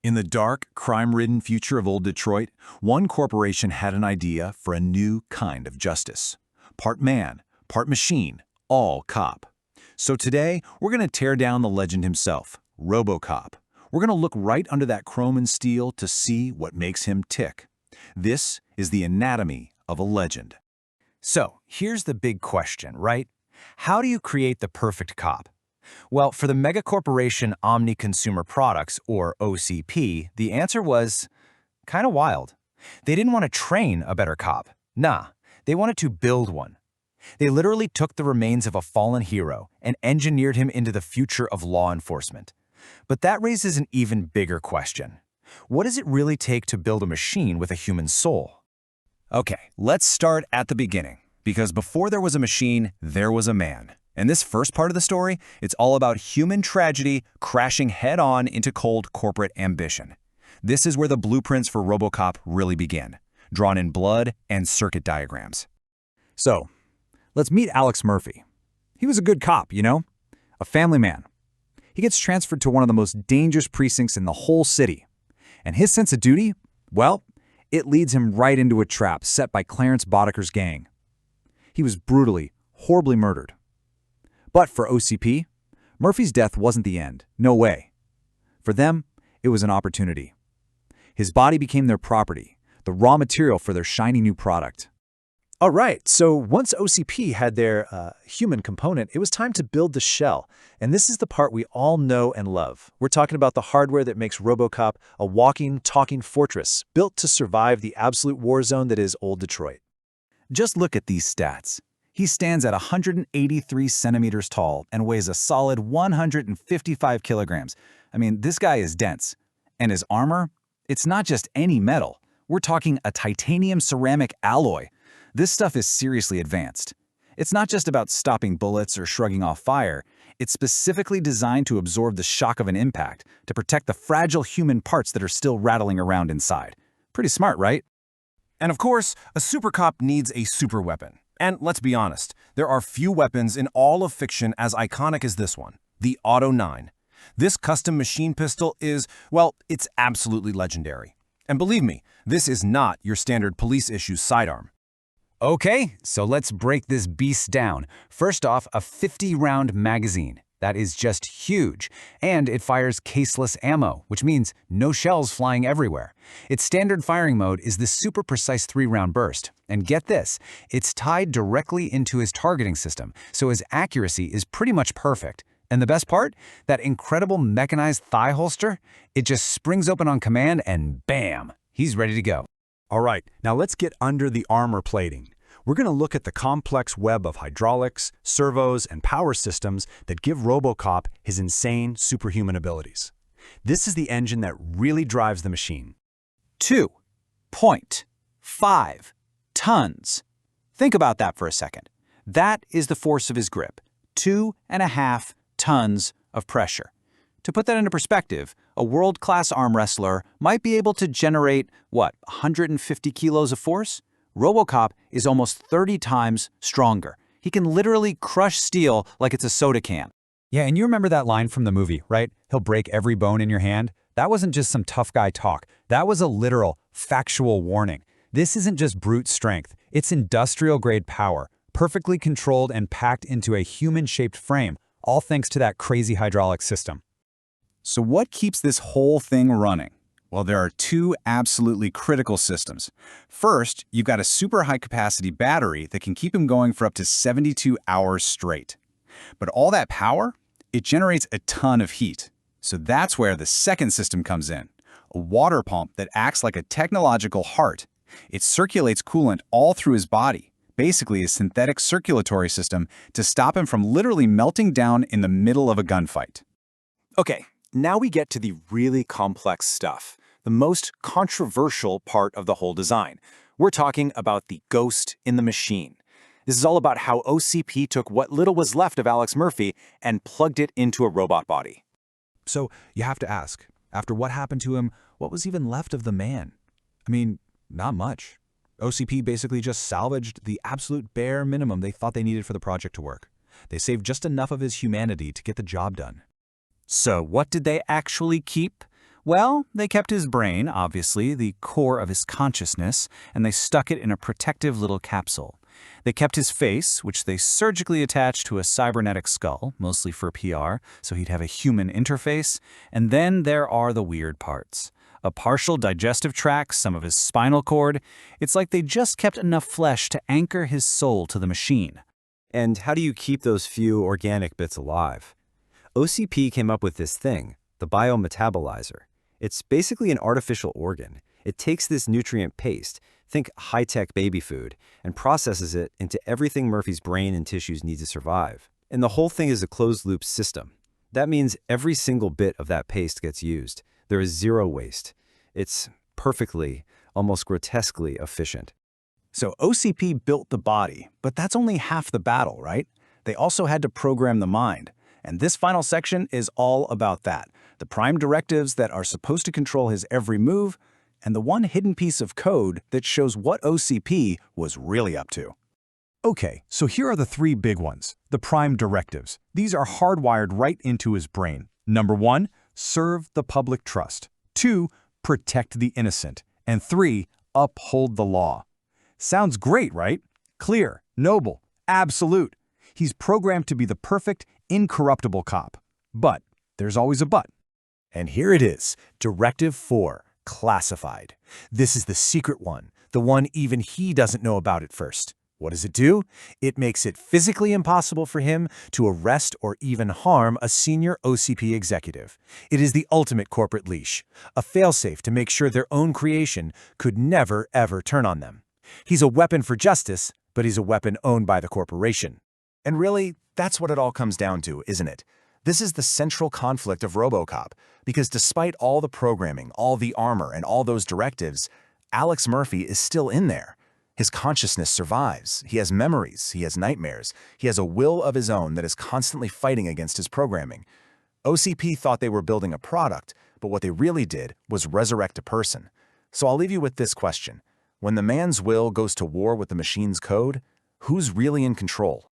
In the dark, crime-ridden future of old Detroit, one corporation had an idea for a new kind of justice. Part man, part machine, all cop. So today, we're going to tear down the legend himself, Robocop. We're going to look right under that chrome and steel to see what makes him tick. This is the anatomy of a legend. So, here's the big question, right? How do you create the perfect cop? Well, for the megacorporation Omni Consumer Products, or OCP, the answer was kind of wild. They didn't want to train a better cop. Nah, they wanted to build one. They literally took the remains of a fallen hero and engineered him into the future of law enforcement. But that raises an even bigger question. What does it really take to build a machine with a human soul? Okay, let's start at the beginning, because before there was a machine, there was a man. And this first part of the story, it's all about human tragedy crashing head-on into cold corporate ambition. This is where the blueprints for Robocop really begin, drawn in blood and circuit diagrams. So, let's meet Alex Murphy. He was a good cop, you know? A family man. He gets transferred to one of the most dangerous precincts in the whole city. And his sense of duty, well, it leads him right into a trap set by Clarence Boddicker's gang. He was brutally, horribly murdered. But for OCP, Murphy's death wasn't the end. No way. For them, it was an opportunity. His body became their property, the raw material for their shiny new product. All right, so once OCP had their human component, it was time to build the shell. And this is the part we all know and love. We're talking about the hardware that makes Robocop a walking, talking fortress, built to survive the absolute war zone that is old Detroit. Just look at these stats. He stands at 183 centimeters tall and weighs a solid 155 kilograms. I mean, this guy is dense. And his armor? It's not just any metal. We're talking a titanium ceramic alloy. This stuff is seriously advanced. It's not just about stopping bullets or shrugging off fire. It's specifically designed to absorb the shock of an impact, to protect the fragile human parts that are still rattling around inside. Pretty smart, right? And of course, a super cop needs a super weapon. And let's be honest, there are few weapons in all of fiction as iconic as this one, the Auto 9. This custom machine pistol is, well, it's absolutely legendary. And believe me, this is not your standard police-issue sidearm. Okay, so let's break this beast down. First off, a 50-round magazine. That is just huge. And it fires caseless ammo, which means no shells flying everywhere. Its standard firing mode is the super precise 3-round burst. And get this, it's tied directly into his targeting system, so his accuracy is pretty much perfect. And the best part? That incredible mechanized thigh holster? It just springs open on command and bam, he's ready to go. All right, now let's get under the armor plating. We're going to look at the complex web of hydraulics, servos, and power systems that give Robocop his insane superhuman abilities. This is the engine that really drives the machine. 2.5 tons. Think about that for a second. That is the force of his grip. 2.5 tons of pressure. To put that into perspective, a world-class arm wrestler might be able to generate, 150 kilos of force? Robocop is almost 30 times stronger. He can literally crush steel like it's a soda can. Yeah, and you remember that line from the movie, right? He'll break every bone in your hand. That wasn't just some tough guy talk. That was a literal, factual warning. This isn't just brute strength. It's industrial-grade power, perfectly controlled and packed into a human-shaped frame, all thanks to that crazy hydraulic system. So what keeps this whole thing running? Well, there are two absolutely critical systems. First, you've got a super high-capacity battery that can keep him going for up to 72 hours straight. But all that power, it generates a ton of heat. So that's where the second system comes in, a water pump that acts like a technological heart. It circulates coolant all through his body, basically a synthetic circulatory system to stop him from literally melting down in the middle of a gunfight. Okay, now we get to the really complex stuff, the most controversial part of the whole design. We're talking about the ghost in the machine. This is all about how OCP took what little was left of Alex Murphy and plugged it into a robot body. So you have to ask, after what happened to him, what was even left of the man? I mean, not much. OCP basically just salvaged the absolute bare minimum they thought they needed for the project to work. They saved just enough of his humanity to get the job done. So what did they actually keep? Well, they kept his brain, obviously, the core of his consciousness, and they stuck it in a protective little capsule. They kept his face, which they surgically attached to a cybernetic skull, mostly for PR, so he'd have a human interface. And then there are the weird parts. A partial digestive tract, some of his spinal cord. It's like they just kept enough flesh to anchor his soul to the machine. And how do you keep those few organic bits alive? OCP came up with this thing, the biometabolizer. It's basically an artificial organ. It takes this nutrient paste, think high-tech baby food, and processes it into everything Murphy's brain and tissues need to survive. And the whole thing is a closed-loop system. That means every single bit of that paste gets used. There is zero waste. It's perfectly, almost grotesquely efficient. So OCP built the body, but that's only half the battle, right? They also had to program the mind. And this final section is all about that. The prime directives that are supposed to control his every move, and the one hidden piece of code that shows what OCP was really up to. Okay, so here are the three big ones, the prime directives. These are hardwired right into his brain. Number 1, serve the public trust. 2, protect the innocent. And 3, uphold the law. Sounds great, right? Clear, noble, absolute. He's programmed to be the perfect, incorruptible cop. But there's always a but. And here it is, Directive 4, classified. This is the secret one, the one even he doesn't know about at first. What does it do? It makes it physically impossible for him to arrest or even harm a senior OCP executive. It is the ultimate corporate leash, a failsafe to make sure their own creation could never, ever turn on them. He's a weapon for justice, but he's a weapon owned by the corporation. And really, that's what it all comes down to, isn't it? This is the central conflict of Robocop, because despite all the programming, all the armor, and all those directives, Alex Murphy is still in there. His consciousness survives. He has memories. He has nightmares. He has a will of his own that is constantly fighting against his programming. OCP thought they were building a product, but what they really did was resurrect a person. So I'll leave you with this question. When the man's will goes to war with the machine's code, who's really in control?